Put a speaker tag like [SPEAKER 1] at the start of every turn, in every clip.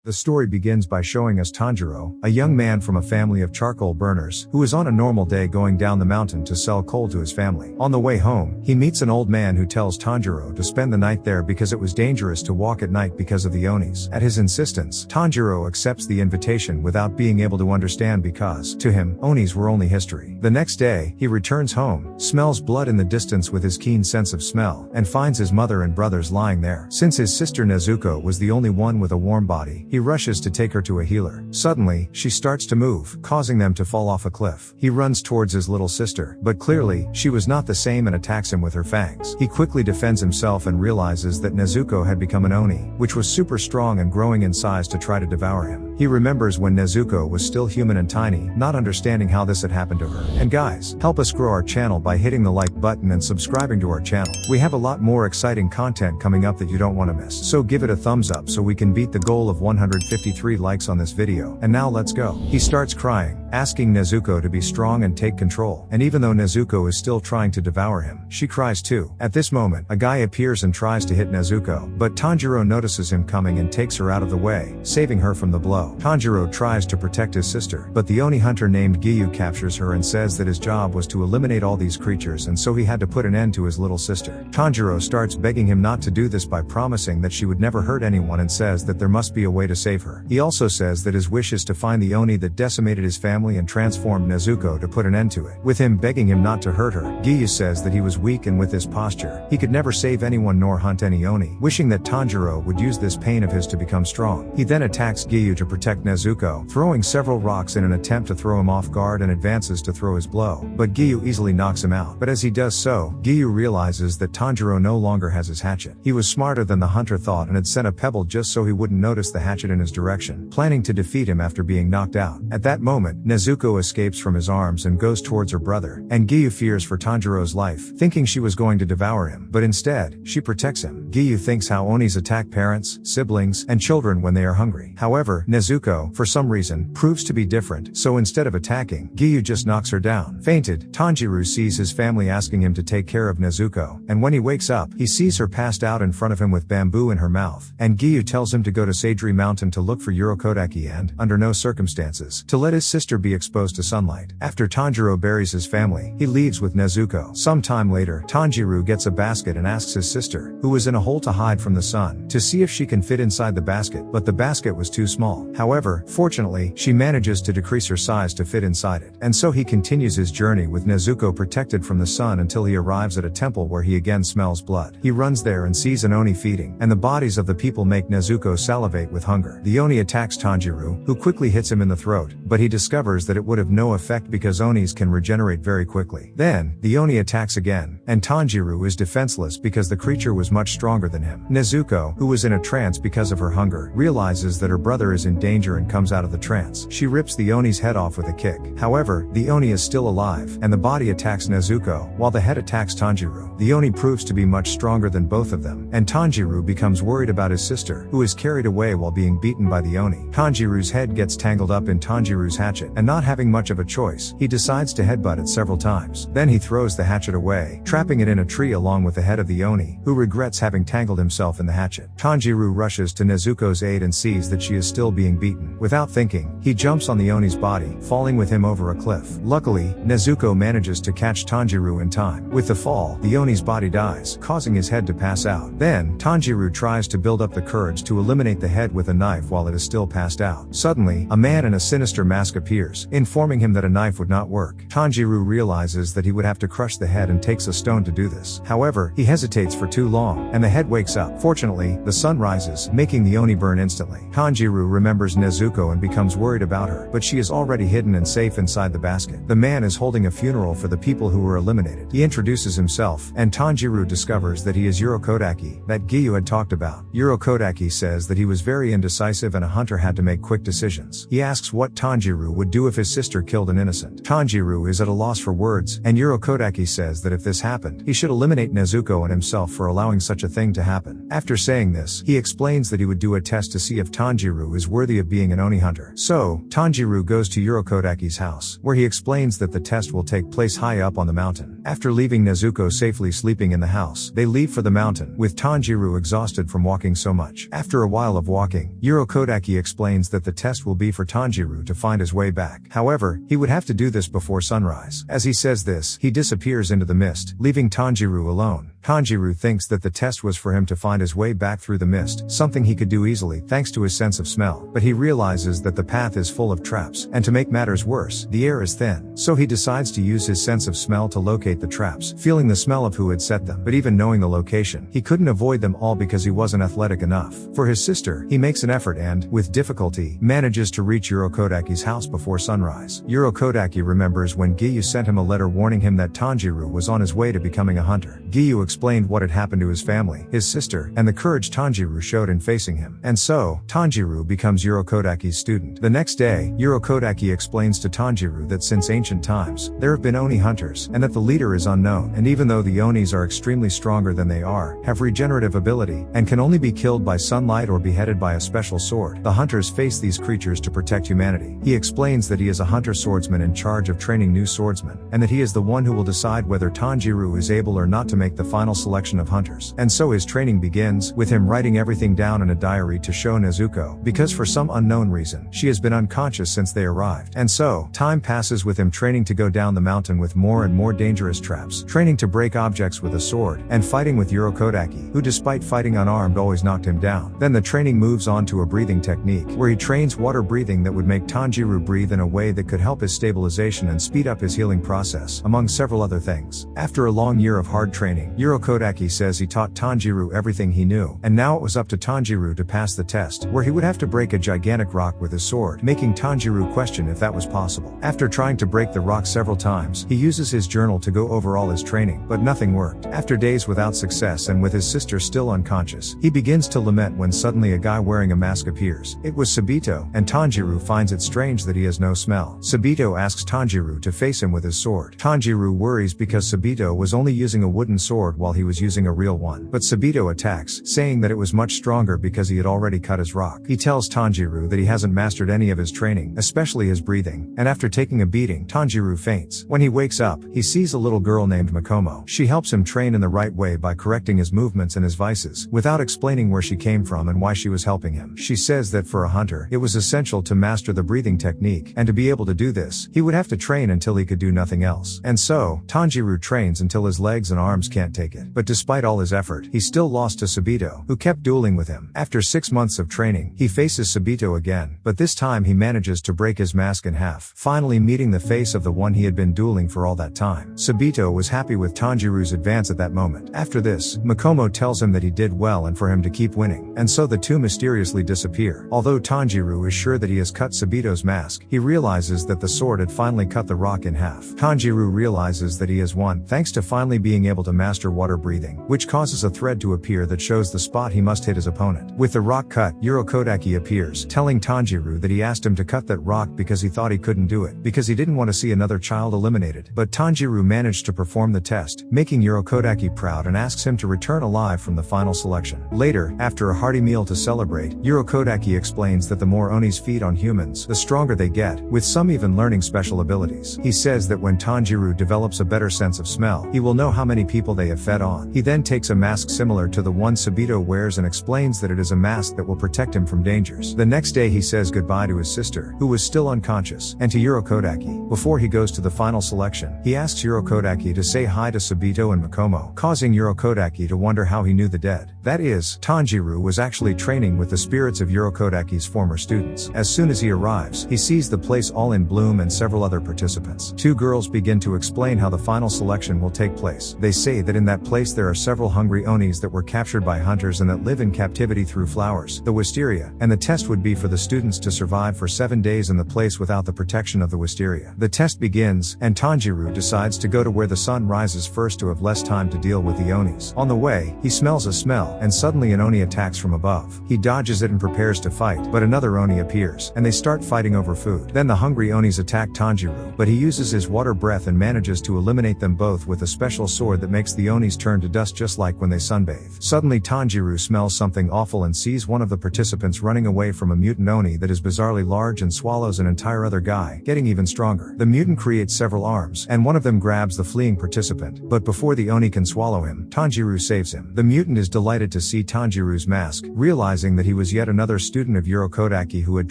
[SPEAKER 1] The story begins by showing us Tanjiro, a young man from a family of charcoal burners, who is on a normal day going down the mountain to sell coal to his family. On the way home, he meets an old man who tells Tanjiro to spend the night there because it was dangerous to walk at night because of the onis. At his insistence, Tanjiro accepts the invitation without being able to understand because, to him, onis were only history. The next day, he returns home, smells blood in the distance with his keen sense of smell, and finds his mother and brothers lying there. Since his sister Nezuko was the only one with a warm body, he rushes to take her to a healer. Suddenly, she starts to move, causing them to fall off a cliff. He runs towards his little sister, but clearly, she was not the same and attacks him with her fangs. He quickly defends himself and realizes that Nezuko had become an oni, which was super strong and growing in size to try to devour him. He remembers when Nezuko was still human and tiny, not understanding how this had happened to her. And guys, help us grow our channel by hitting the like button and subscribing to our channel. We have a lot more exciting content coming up that you don't want to miss. So give it a thumbs up so we can beat the goal of 153 likes on this video. And now let's go. He starts crying, asking Nezuko to be strong and take control. And even though Nezuko is still trying to devour him, she cries too. At this moment, a guy appears and tries to hit Nezuko, but Tanjiro notices him coming and takes her out of the way, saving her from the blow. Tanjiro tries to protect his sister, but the oni hunter named Giyu captures her and says that his job was to eliminate all these creatures and so he had to put an end to his little sister. Tanjiro starts begging him not to do this by promising that she would never hurt anyone and says that there must be a way to save her. He also says that his wish is to find the oni that decimated his family and transform Nezuko to put an end to it. With him begging him not to hurt her, Giyu says that he was weak and with this posture, he could never save anyone nor hunt any oni, wishing that Tanjiro would use this pain of his to become strong. He then attacks Giyu to protect Nezuko, throwing several rocks in an attempt to throw him off guard and advances to throw his blow, but Giyu easily knocks him out. But as he does so, Giyu realizes that Tanjiro no longer has his hatchet. He was smarter than the hunter thought and had sent a pebble just so he wouldn't notice the hatchet in his direction, planning to defeat him after being knocked out. At that moment, Nezuko escapes from his arms and goes towards her brother, and Giyu fears for Tanjiro's life, thinking she was going to devour him, but instead, she protects him. Giyu thinks how onis attack parents, siblings, and children when they are hungry. However, Nezuko, for some reason, proves to be different, so instead of attacking, Giyu just knocks her down. Fainted, Tanjiro sees his family asking him to take care of Nezuko, and when he wakes up, he sees her passed out in front of him with bamboo in her mouth, and Giyu tells him to go to Sadri Mountain to look for Urokodaki and, under no circumstances, to let his sister be exposed to sunlight. After Tanjiro buries his family, he leaves with Nezuko. Some time later, Tanjiro gets a basket and asks his sister, who was in a hole to hide from the sun, to see if she can fit inside the basket, but the basket was too small. However, fortunately, she manages to decrease her size to fit inside it. And so he continues his journey with Nezuko protected from the sun until he arrives at a temple where he again smells blood. He runs there and sees an oni feeding, and the bodies of the people make Nezuko salivate with hunger. The oni attacks Tanjiro, who quickly hits him in the throat, but he discovers that it would have no effect because onis can regenerate very quickly. Then, the oni attacks again, and Tanjiro is defenseless because the creature was much stronger than him. Nezuko, who was in a trance because of her hunger, realizes that her brother is in danger and comes out of the trance. She rips the oni's head off with a kick. However, the oni is still alive, and the body attacks Nezuko, while the head attacks Tanjiro. The oni proves to be much stronger than both of them, and Tanjiro becomes worried about his sister, who is carried away while being beaten by the oni. Tanjiro's head gets tangled up in Tanjiro's hatchet, and not having much of a choice, he decides to headbutt it several times. Then he throws the hatchet away, trapping it in a tree along with the head of the oni, who regrets having tangled himself in the hatchet. Tanjiro rushes to Nezuko's aid and sees that she is still being beaten. Without thinking, he jumps on the oni's body, falling with him over a cliff. Luckily, Nezuko manages to catch Tanjiro in time. With the fall, the oni's body dies, causing his head to pass out. Then, Tanjiro tries to build up the courage to eliminate the head with a knife while it is still passed out. Suddenly, a man in a sinister mask appears, informing him that a knife would not work. Tanjiro realizes that he would have to crush the head and takes a stone to do this. However, he hesitates for too long, and the head wakes up. Fortunately, the sun rises, making the oni burn instantly. Tanjiro remembers Nezuko and becomes worried about her, but she is already hidden and safe inside the basket. The man is holding a funeral for the people who were eliminated. He introduces himself, and Tanjiro discovers that he is Urokodaki, that Giyu had talked about. Urokodaki says that he was very indecisive and a hunter had to make quick decisions. He asks what Tanjiro would do if his sister killed an innocent. Tanjiro is at a loss for words, and Urokodaki says that if this happened, he should eliminate Nezuko and himself for allowing such a thing to happen. After saying this, he explains that he would do a test to see if Tanjiro is worthy worthy of being an Oni hunter. So, Tanjiro goes to Urokodaki's house, where he explains that the test will take place high up on the mountain. After leaving Nezuko safely sleeping in the house, they leave for the mountain, with Tanjiro exhausted from walking so much. After a while of walking, Urokodaki explains that the test will be for Tanjiro to find his way back. However, he would have to do this before sunrise. As he says this, he disappears into the mist, leaving Tanjiro alone. Tanjiro thinks that the test was for him to find his way back through the mist, something he could do easily thanks to his sense of smell. But he realizes that the path is full of traps, and to make matters worse, the air is thin. So he decides to use his sense of smell to locate the traps, feeling the smell of who had set them. But even knowing the location, he couldn't avoid them all because he wasn't athletic enough. For his sister, he makes an effort and, with difficulty, manages to reach Urokodaki's house before sunrise. Urokodaki remembers when Giyu sent him a letter warning him that Tanjiro was on his way to becoming a hunter. Giyu explained what had happened to his family, his sister, and the courage Tanjiro showed in facing him. And so, Tanjiro becomes Urokodaki's student. The next day, Urokodaki explains to Tanjiro that since ancient times, there have been Oni hunters, and that the leader is unknown, and even though the Onis are extremely stronger than they are, have regenerative ability, and can only be killed by sunlight or beheaded by a special sword, the hunters face these creatures to protect humanity. He explains that he is a hunter swordsman in charge of training new swordsmen, and that he is the one who will decide whether Tanjiro is able or not to make the final selection of hunters. And so his training begins, with him writing everything down in a diary to show Nezuko, because for some unknown reason, she has been unconscious since they arrived. And so, time passes with him training to go down the mountain with more and more dangerous traps, training to break objects with a sword, and fighting with Urokodaki, who despite fighting unarmed always knocked him down. Then the training moves on to a breathing technique, where he trains water breathing that would make Tanjiro breathe in a way that could help his stabilization and speed up his healing process, among several other things. After a long year of hard training, Urokodaki says he taught Tanjiro everything he knew, and now it was up to Tanjiro to pass the test, where he would have to break a gigantic rock with his sword, making Tanjiro question if that was possible. After trying to break the rock several times, he uses his journal to go over all his training, but nothing worked. After days without success and with his sister still unconscious, he begins to lament when suddenly a guy wearing a mask appears. It was Sabito, and Tanjiro finds it strange that he has no smell. Sabito asks Tanjiro to face him with his sword. Tanjiro worries because Sabito was only using a wooden sword while he was using a real one. But Sabito attacks, saying that it was much stronger because he had already cut his rock. He tells Tanjiro that he hasn't mastered any of his training, especially his breathing, and after taking a beating, Tanjiro faints. When he wakes up, he sees a little girl named Makomo. She helps him train in the right way by correcting his movements and his vices, without explaining where she came from and why she was helping him. She says that for a hunter, it was essential to master the breathing technique, and to be able to do this, he would have to train until he could do nothing else. And so, Tanjiro trains until his legs and arms can't take it. But despite all his effort, he still lost to Sabito, who kept dueling with him. After 6 months of training, he faces Sabito again, but this time he manages to break his mask in half, finally meeting the face of the one he had been dueling for all that time. Sabito was happy with Tanjiro's advance at that moment. After this, Makomo tells him that he did well and for him to keep winning, and so the two mysteriously disappear. Although Tanjiro is sure that he has cut Sabito's mask, he realizes that the sword had finally cut the rock in half. Tanjiro realizes that he has won, thanks to finally being able to master water breathing, which causes a thread to appear that shows the spot he must hit his opponent. With the rock cut, Urokodaki appears, telling Tanjiro that he asked him to cut that rock because he thought he couldn't do it, because he didn't want to see another child eliminated. But Tanjiro managed to perform the test, making Urokodaki proud and asks him to return alive from the final selection. Later, after a hearty meal to celebrate, Urokodaki explains that the more Onis feed on humans, the stronger they get, with some even learning special abilities. He says that when Tanjiro develops a better sense of smell, he will know how many people they have fed on. He then takes a mask similar to the one Sabito wears and explains that it is a mask that will protect him from dangers. The next day he says goodbye to his sister, who was still unconscious, and to Urokodaki. Before he goes to the final selection, he asks Urokodaki to say hi to Sabito and Makomo, causing Urokodaki to wonder how he knew the dead. That is, Tanjiro was actually training with the spirits of Urokodaki's former students. As soon as he arrives, he sees the place all in bloom and several other participants. Two girls begin to explain how the final selection will take place. They say that in that place there are several hungry Onis that were captured by hunters and that live in captivity through flowers, the wisteria, and the test would be for the students to survive for 7 days in the place without the protection of the wisteria. The test begins, and Tanjiro decides to go to where the sun rises first to have less time to deal with the Onis. On the way, he smells a smell, and suddenly an Oni attacks from above. He dodges it and prepares to fight, but another Oni appears, and they start fighting over food. Then the hungry Onis attack Tanjiro, but he uses his water breath and manages to eliminate them both with a special sword that makes the Oni onis turn to dust just like when they sunbathe. Suddenly Tanjiro smells something awful and sees one of the participants running away from a mutant oni that is bizarrely large and swallows an entire other guy, getting even stronger. The mutant creates several arms, and one of them grabs the fleeing participant, but before the oni can swallow him, Tanjiro saves him. The mutant is delighted to see Tanjiro's mask, realizing that he was yet another student of Urokodaki who had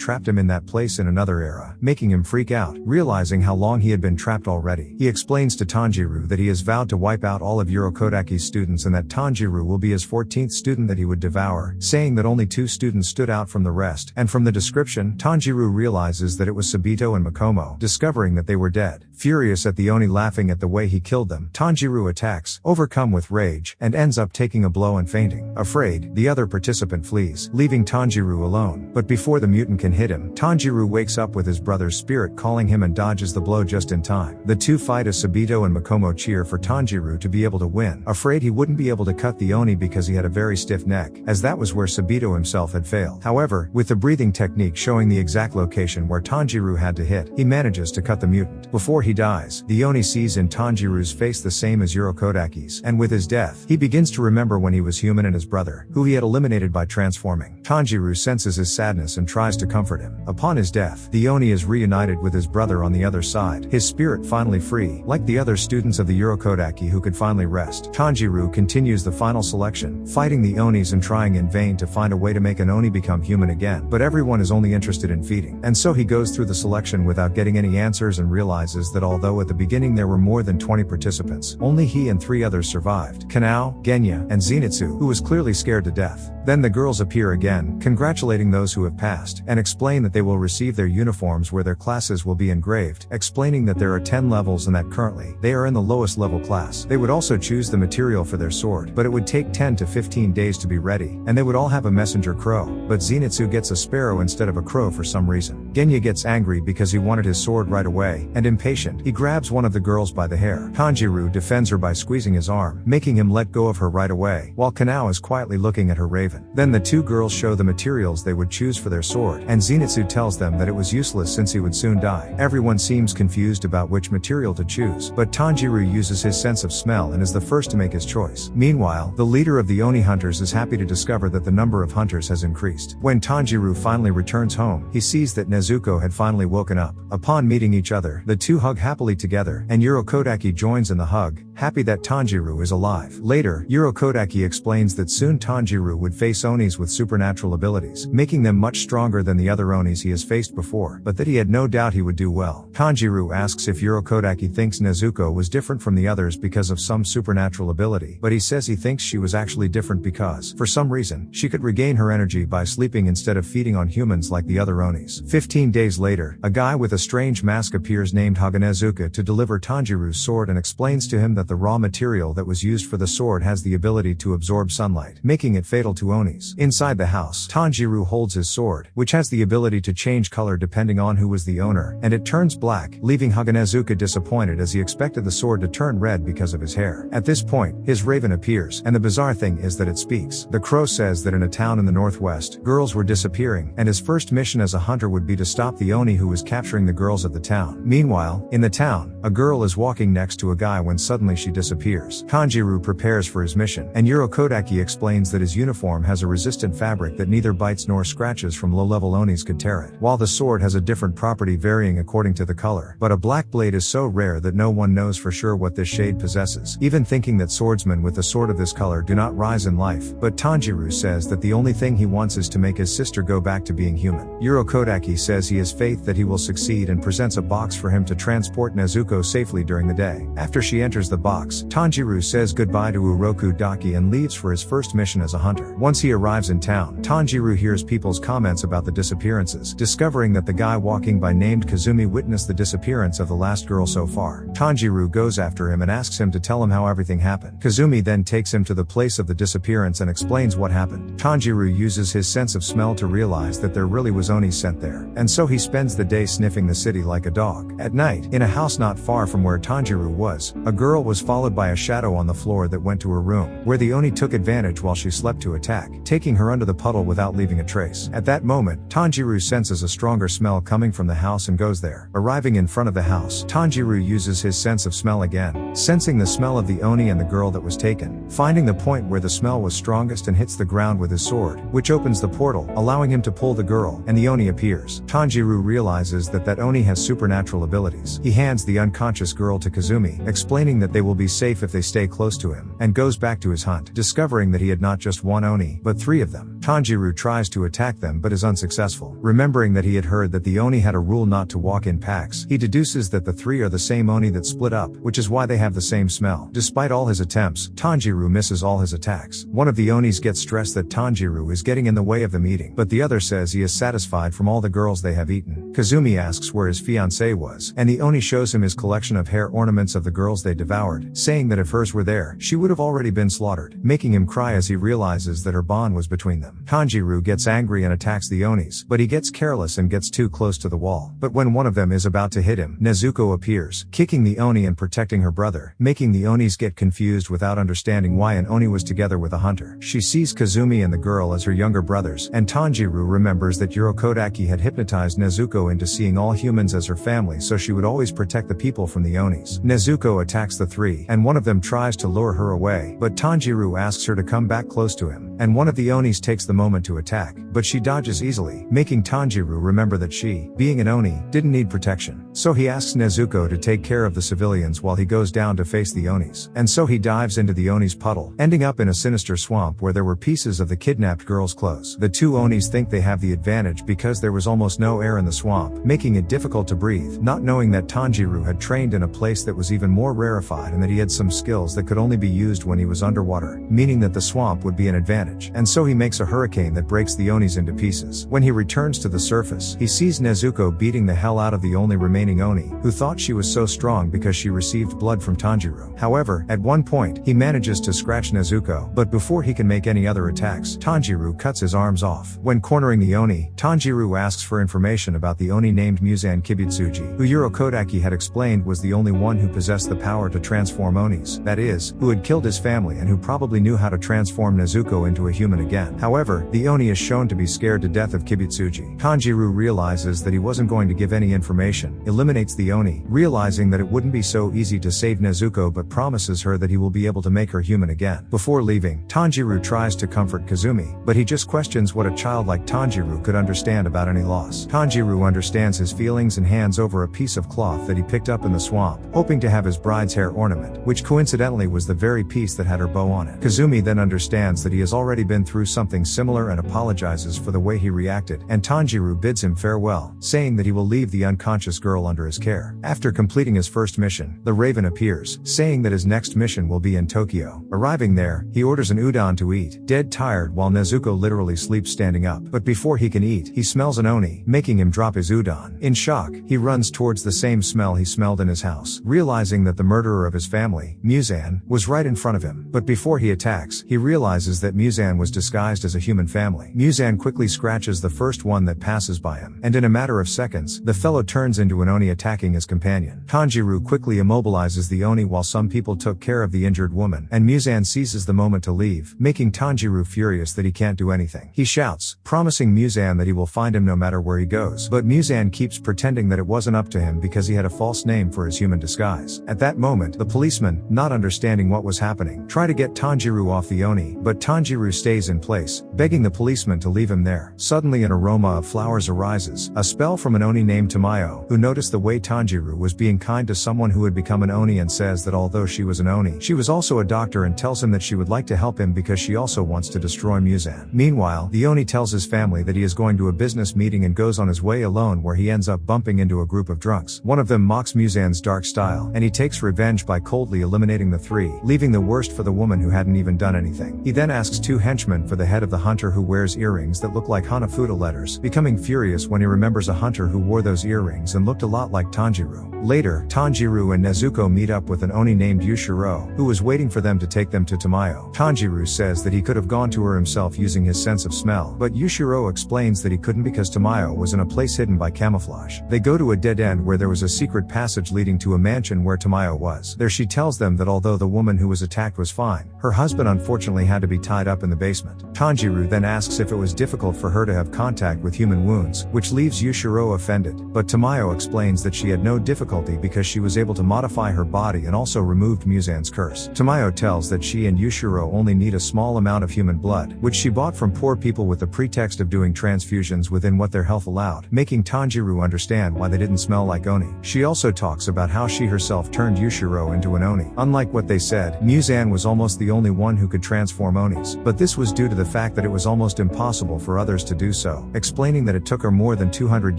[SPEAKER 1] trapped him in that place in another era, making him freak out, realizing how long he had been trapped already. He explains to Tanjiro that he has vowed to wipe out all of Urokodaki's students and that Tanjiro will be his 14th student that he would devour, saying that only 2 students stood out from the rest, and from the description, Tanjiro realizes that it was Sabito and Makomo, discovering that they were dead. Furious at the oni laughing at the way he killed them, Tanjiro attacks, overcome with rage, and ends up taking a blow and fainting. Afraid, the other participant flees, leaving Tanjiro alone. But before the mutant can hit him, Tanjiro wakes up with his brother's spirit calling him and dodges the blow just in time. The two fight as Sabito and Makomo cheer for Tanjiro to be able to win, afraid he wouldn't be able to cut the oni because he had a very stiff neck, as that was where Sabito himself had failed. However, with the breathing technique showing the exact location where Tanjiro had to hit, he manages to cut the mutant. Before he dies, the oni sees in Tanjiro's face the same as Urokodaki's, and with his death, he begins to remember when he was human and his brother, who he had eliminated by transforming. Tanjiro senses his sadness and tries to comfort him. Upon his death, the oni is reunited with his brother on the other side, his spirit finally free, like the other students of the Urokodaki who could finally rest. Tanjiro continues the final selection, fighting the onis and trying in vain to find a way to make an oni become human again, but everyone is only interested in feeding. And so he goes through the selection without getting any answers and realizes that although at the beginning there were more than 20 participants, only he and 3 others survived: Kanao, Genya, and Zenitsu, who was clearly scared to death. Then the girls appear again, congratulating those who have passed, and explain that they will receive their uniforms where their classes will be engraved, explaining that there are 10 levels and that currently, they are in the lowest level class. They would also choose the material for their sword, but it would take 10 to 15 days to be ready, and they would all have a messenger crow, but Zenitsu gets a sparrow instead of a crow for some reason. Genya gets angry because he wanted his sword right away, and impatient, he grabs one of the girls by the hair. Tanjiro defends her by squeezing his arm, making him let go of her right away, while Kanao is quietly looking at her raven. Then the 2 girls show the materials they would choose for their sword, and Zenitsu tells them that it was useless since he would soon die. Everyone seems confused about which material to choose, but Tanjiro uses his sense of smell and is the first to make his choice. Meanwhile, the leader of the Oni hunters is happy to discover that the number of hunters has increased. When Tanjiro finally returns home, he sees that Nezuko had finally woken up. Upon meeting each other, the 2 hug happily together, and Urokodaki joins in the hug, happy that Tanjiro is alive. Later, Urokodaki explains that soon Tanjiro would face onis with supernatural abilities, making them much stronger than the other onis he has faced before, but that he had no doubt he would do well. Tanjiro asks if Urokodaki thinks Nezuko was different from the others because of some supernatural ability, but he says he thinks she was actually different because, for some reason, she could regain her energy by sleeping instead of feeding on humans like the other onis. 15 days later, a guy with a strange mask appears named Haganezuka to deliver Tanjiro's sword and explains to him that the raw material that was used for the sword has the ability to absorb sunlight, making it fatal to onis. Inside the house, Tanjiro holds his sword, which has the ability to change color depending on who was the owner, and it turns black, leaving Haganezuka disappointed as he expected the sword to turn red because of his hair. At this point, his raven appears, and the bizarre thing is that it speaks. The crow says that in a town in the northwest, girls were disappearing, and his first mission as a hunter would be to stop the oni who was capturing the girls of the town. Meanwhile, in the town, a girl is walking next to a guy when suddenly she disappears. Tanjiro prepares for his mission, and Urokodaki explains that his uniform has a resistant fabric that neither bites nor scratches from low-level onis could tear it, while the sword has a different property varying according to the color. But a black blade is so rare that no one knows for sure what this shade possesses, even thinking that swordsmen with a sword of this color do not rise in life. But Tanjiro says that the only thing he wants is to make his sister go back to being human. Urokodaki says he has faith that he will succeed and presents a box for him to transport Nezuko safely during the day. After she enters the box, Tanjiro says goodbye to Urokodaki and leaves for his first mission as a hunter. Once he arrives in town, Tanjiro hears people's comments about the disappearances, discovering that the guy walking by named Kazumi witnessed the disappearance of the last girl so far. Tanjiro goes after him and asks him to tell him how everything happened. Kazumi then takes him to the place of the disappearance and explains what happened. Tanjiro uses his sense of smell to realize that there really was oni sent there, and so he spends the day sniffing the city like a dog. At night, in a house not far from where Tanjiro was, a girl was followed by a shadow on the floor that went to her room, where the oni took advantage while she slept to attack, taking her under the puddle without leaving a trace. At that moment, Tanjiro senses a stronger smell coming from the house and goes there. Arriving in front of the house, Tanjiro uses his sense of smell again, sensing the smell of the oni oni and the girl that was taken, finding the point where the smell was strongest and hits the ground with his sword, which opens the portal, allowing him to pull the girl, and the oni appears. Tanjiro realizes that oni has supernatural abilities. He hands the unconscious girl to Kazumi, explaining that they will be safe if they stay close to him, and goes back to his hunt, discovering that he had not just one oni, but 3 of them. Tanjiro tries to attack them but is unsuccessful. Remembering that he had heard that the oni had a rule not to walk in packs, he deduces that the 3 are the same oni that split up, which is why they have the same smell. Despite all his attempts, Tanjiro misses all his attacks. One of the onis gets stressed that Tanjiro is getting in the way of the meeting, but the other says he is satisfied from all the girls they have eaten. Kazumi asks where his fiancée was, and the oni shows him his collection of hair ornaments of the girls they devoured, saying that if hers were there, she would have already been slaughtered, making him cry as he realizes that her bond was between them. Tanjiro gets angry and attacks the onis, but he gets careless and gets too close to the wall. But when one of them is about to hit him, Nezuko appears, kicking the oni and protecting her brother, making the onis get confused without understanding why an oni was together with a hunter. She sees Kazumi and the girl as her younger brothers, and Tanjiro remembers that Urokodaki had hypnotized Nezuko into seeing all humans as her family so she would always protect the people from the onis. Nezuko attacks the 3, and one of them tries to lure her away, but Tanjiro asks her to come back close to him, and one of the onis takes the moment to attack, but she dodges easily, making Tanjiro remember that she, being an oni, didn't need protection. So he asks Nezuko to take care of the civilians while he goes down to face the onis, and so he dives into the onis puddle, ending up in a sinister swamp where there were pieces of the kidnapped girl's clothes. The 2 onis think they have the advantage because there was almost no air in the swamp, making it difficult to breathe, not knowing that Tanjiro had trained in a place that was even more rarefied and that he had some skills that could only be used when he was underwater, meaning that the swamp would be an advantage, and so he makes a hurricane that breaks the onis into pieces. When he returns to the surface, he sees Nezuko beating the hell out of the only remaining oni, who thought she was so strong because she received blood from Tanjiro. However, at one point, he manages to scratch Nezuko, but before he can make any other attacks, Tanjiro cuts his arms off. When cornering the oni, Tanjiro asks for information about the oni named Muzan Kibutsuji, who Urokodaki had explained was the only one who possessed the power to transform onis, that is, who had killed his family and who probably knew how to transform Nezuko into a human again. However, the oni is shown to be scared to death of Kibutsuji. Tanjiro realizes that he wasn't going to give any information, eliminates the oni, realizing that it wouldn't be so easy to save Nezuko but promises her that he will be able to make her human again. Before leaving, Tanjiro tries to comfort Kazumi, but he just questions what a child like Tanjiro could understand about any loss. Tanjiro understands his feelings and hands over a piece of cloth that he picked up in the swamp, hoping to have his bride's hair ornament, which coincidentally was the very piece that had her bow on it. Kazumi then understands that he has already been through something similar and apologizes for the way he reacted, and Tanjiro bids him farewell, saying that he will leave the unconscious girl under his care. After completing his first mission, the Raven appears, saying that his next mission will be in Tokyo. Arriving there, he orders an udon to eat, dead tired while Nezuko literally sleeps standing up. But before he can eat, he smells an oni, making him drop his udon. In shock, he runs towards the same smell he smelled in his house, realizing that the murderer of his family, Muzan, was right in front of him. But before he attacks, he realizes that Muzan was disguised as a human family. Muzan quickly scratches the first one that passes by him, and in a matter of seconds, the fellow turns into an oni attacking his companion. Tanjiro quickly immobilizes the oni while some people took care of the injured woman, and Muzan seizes the moment to leave, making Tanjiro furious that he can't do anything. He shouts, promising Muzan that he will find him no matter where he goes, but Muzan keeps pretending that it wasn't up to him because he had a false name for his human disguise. At that moment, the policeman, not understanding what was happening, try to get Tanjiro off the oni, but Tanjiro stays in place, begging the policeman to leave him there. Suddenly an aroma of flowers arises, a spell from an oni named Tamayo, who noticed the way Tanjiro was being kind to someone who had become an oni and says that although she was an oni, she was also a doctor and tells him that she would like to help him because she also wants to destroy Muzan. Meanwhile, the oni tells his family that he is going to a business meeting and goes on his way alone where he ends up bumping into a group of drunks. One of them mocks Muzan's dark style, and he takes revenge by coldly eliminating the 3, leaving the worst for the woman who hadn't even done anything. He then asks 2 henchmen for the head of the hunter who wears earrings that look like Hanafuda letters, becoming furious when he remembers a hunter who wore those earrings and looked a lot like Tanjiro. Later, Tanjiro and Nezuko meet up with an oni named Yushiro, who was waiting for them to take them to Tamayo. Tanjiro says that he could have gone to her himself using his sense of smell, but Yushiro explains that he couldn't because Tamayo was in a place hidden by camouflage. They go to a dead end where there was a secret passage leading to a mansion where Tamayo was. There she tells them that although the woman who was attacked was fine, her husband unfortunately had to be tied up in the basement. Tanjiro then asks if it was difficult for her to have contact with human wounds, which leaves Yushiro offended, but Tamayo explains that she had no difficulty because she was able to modify her body and also removed Muzan's curse. Tamayo tells that she and Yushiro only need a small amount of human blood, which she bought from poor people with the pretext of doing transfusions within what their health allowed, making Tanjiro understand why they didn't smell like oni. She also talks about how she herself turned Yushiro into an oni. Unlike what they said, Muzan was almost the only one who could transform onis, but this was due to the fact that it was almost impossible for others to do so, explaining that it took her more than 200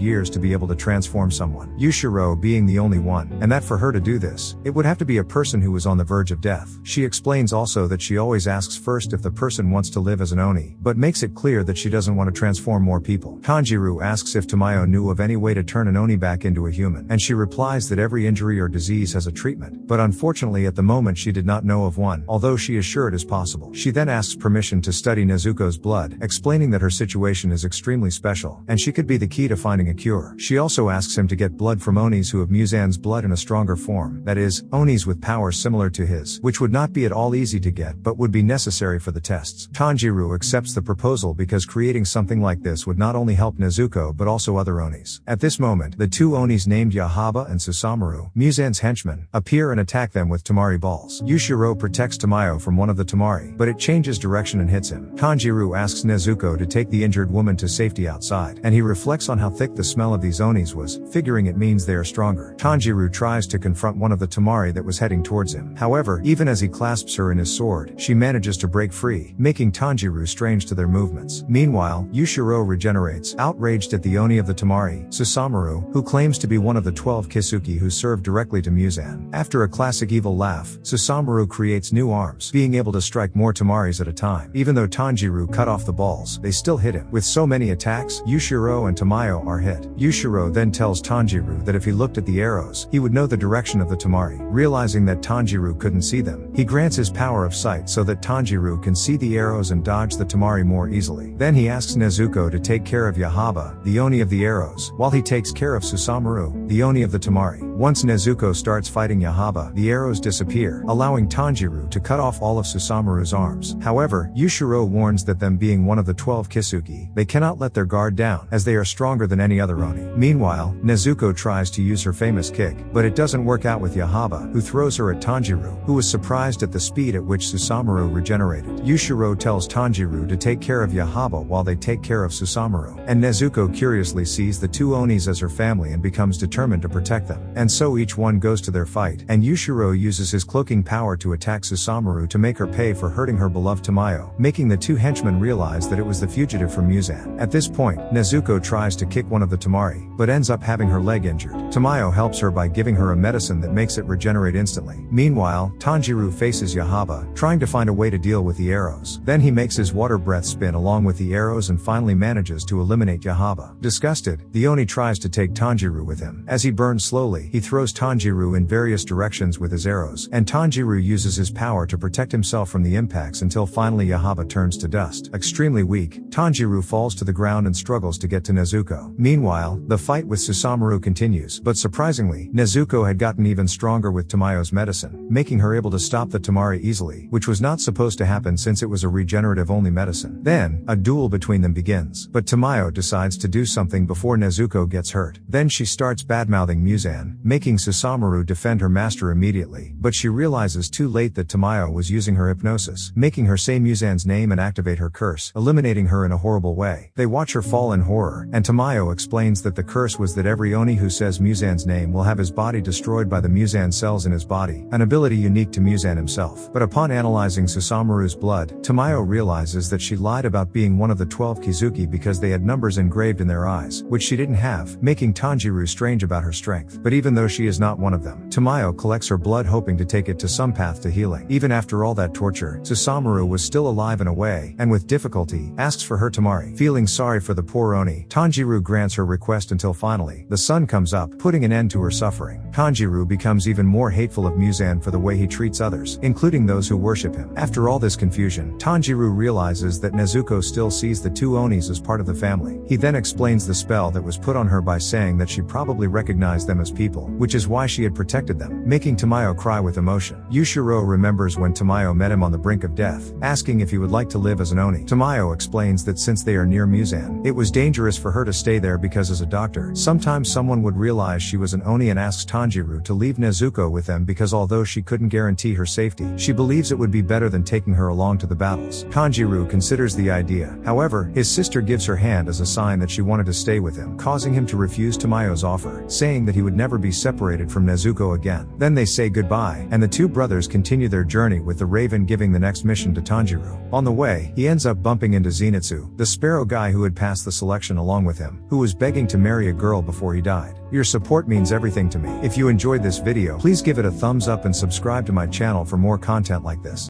[SPEAKER 1] years to be able to transform someone, Yushiro being the only one, and that for her to do this, it would have to be a person who was on the verge of death. She explains also that she always asks first if the person wants to live as an oni, but makes it clear that she doesn't want to transform more people. Tanjiro asks if Tamayo knew of any way to turn an oni back into a human, and she replies that every injury or disease has a treatment, but unfortunately at the moment she did not know of one, although she is sure it is possible. She then asks permission to study Nezuko's blood, explaining that her situation is extremely special, and she could be the key to finding a cure. She also asks him to get blood from onis who have Muzan's blood in a stronger form, that is, onis with powers similar to his, which would not be at all easy to get but would be necessary for the tests. Tanjiro accepts the proposal because creating something like this would not only help Nezuko but also other onis. At this moment, the two onis named Yahaba and Susamuru, Muzan's henchmen, appear and attack them with Tamari balls. Yushiro protects Tamayo from one of the Tamari, but it changes direction and hits him. Tanjiro asks Nezuko to take the injured woman to safety outside, and he reflects on how thick the smell of these onis was, figuring it means they are stronger. Tanjiro tries to confront one of the Tamari that was heading towards him. However, even as he clasps her in his sword, she manages to break free, making Tanjiro strange to their movements. Meanwhile, Yushiro regenerates, outraged at the oni of the Tamari, Susamuru, who claims to be one of the 12 Kisuki who served directly to Muzan. After a classic evil laugh, Susamuru creates new arms, being able to strike more Tamaris at a time. Even though Tanjiro cut off the balls, they still hit him. With so many attacks, Yushiro and Tamayo are hit. Yushiro then tells Tanjiro that if he looked at the arrows, he would know the direction of the Tamari. Realizing that Tanjiro couldn't see them, he grants his power of sight so that Tanjiro can see the arrows and dodge the Tamari more easily. Then he asks Nezuko to take care of Yahaba, the oni of the arrows, while he takes care of Susamuru, the oni of the Tamari. Once Nezuko starts fighting Yahaba, the arrows disappear, allowing Tanjiro to cut off all of Susamuru's arms. However, Yushiro warns that them being one of the 12 Kisuki, they cannot let their guard down, as they are stronger than any other oni. Meanwhile, Nezuko tries to use her famous kick, but it doesn't work out with Yahaba, who throws her at Tanjiro, who was surprised at the speed at which Susamuru regenerated. Yushiro tells Tanjiro to take care of Yahaba while they take care of Susamuru, and Nezuko curiously sees the two onis as her family and becomes determined to protect them. And so each one goes to their fight, and Yushiro uses his cloaking power to attack Susamuru to make her pay for hurting her beloved Tamayo, making the two henchmen realize that it was the fugitive from Muzan. At this point, Nezuko tries to kick one of the Tamari, but ends up having her leg injured. Tamayo helps her by giving her a medicine that makes it regenerate instantly. Meanwhile, Tanjiro faces Yahaba, trying to find a way to deal with the arrows. Then he makes his water breath spin along with the arrows and finally manages to eliminate Yahaba. Disgusted, the oni tries to take Tanjiro with him. As he burns slowly, he throws Tanjiro in various directions with his arrows, and Tanjiro uses his power to protect himself from the impacts until finally Yahaba turns to dust. Extremely weak, Tanjiro falls to the ground and struggles to get to Nezuko. Meanwhile, the fight with Susamuru continues, but surprisingly, Nezuko had gotten even stronger with Tamayo's medicine, making her able to stop the Tamari easily, which was not supposed to happen since it was a regenerative-only medicine. Then, a duel between them begins, but Tamayo decides to do something before Nezuko gets hurt. Then she starts badmouthing Muzan, making Susamuru defend her master immediately, but she realizes too late that Tamayo was using her hypnosis, making her say Muzan's name and activate her curse, eliminating her in a horrible way. They watch her fall in horror, and Tamayo explains that the curse was that every oni who says Muzan's name will have his body destroyed by the Muzan cells in his body, an ability unique to Muzan himself. But upon analyzing Susamuru's blood, Tamayo realizes that she lied about being one of the 12 Kizuki because they had numbers engraved in their eyes, which she didn't have, making Tanjiro strange about her strength. But even though she is not one of them, Tamayo collects her blood hoping to take it to some path to healing. Even after all that torture, Susamuru was still alive in a way, and with difficulty, asks for her Tamari. Feeling sorry for the poor oni, Tanjiro grants her request until finally, the sun comes up, putting an end to her suffering. Tanjiro becomes even more hateful of Muzan for the way he treats others, including those who worship him. After all this confusion, Tanjiro realizes that Nezuko still sees the two onis as part of the family. He then explains the spell that was put on her by saying that she probably recognized them as people, which is why she had protected them, making Tamayo cry with emotion. Yushiro remembers when Tamayo met him on the brink of death, asking if he would like to live as an oni. Tamayo explains that since they are near Muzan, it was dangerous for her to stay there because as a doctor, sometimes someone would realize she was an oni and asks Tanjiro to leave Nezuko with them because although she couldn't guarantee her safety, she believes it would be better than taking her along to the battles. Tanjiro considers the idea. However, his sister gives her hand as a sign that she wanted to stay with him, causing him to refuse Tamayo's offer, saying that he would never be separated from Nezuko again. Then they say goodbye, and the two brothers continue their journey with the Raven giving the next mission to Tanjiro. On the way, he ends up bumping into Zenitsu, the sparrow guy who had passed the selection along with him, who was begging to marry a girl before he died. Your support means everything to me. If you enjoyed this video, please give it a thumbs up and subscribe to my channel for more content like this.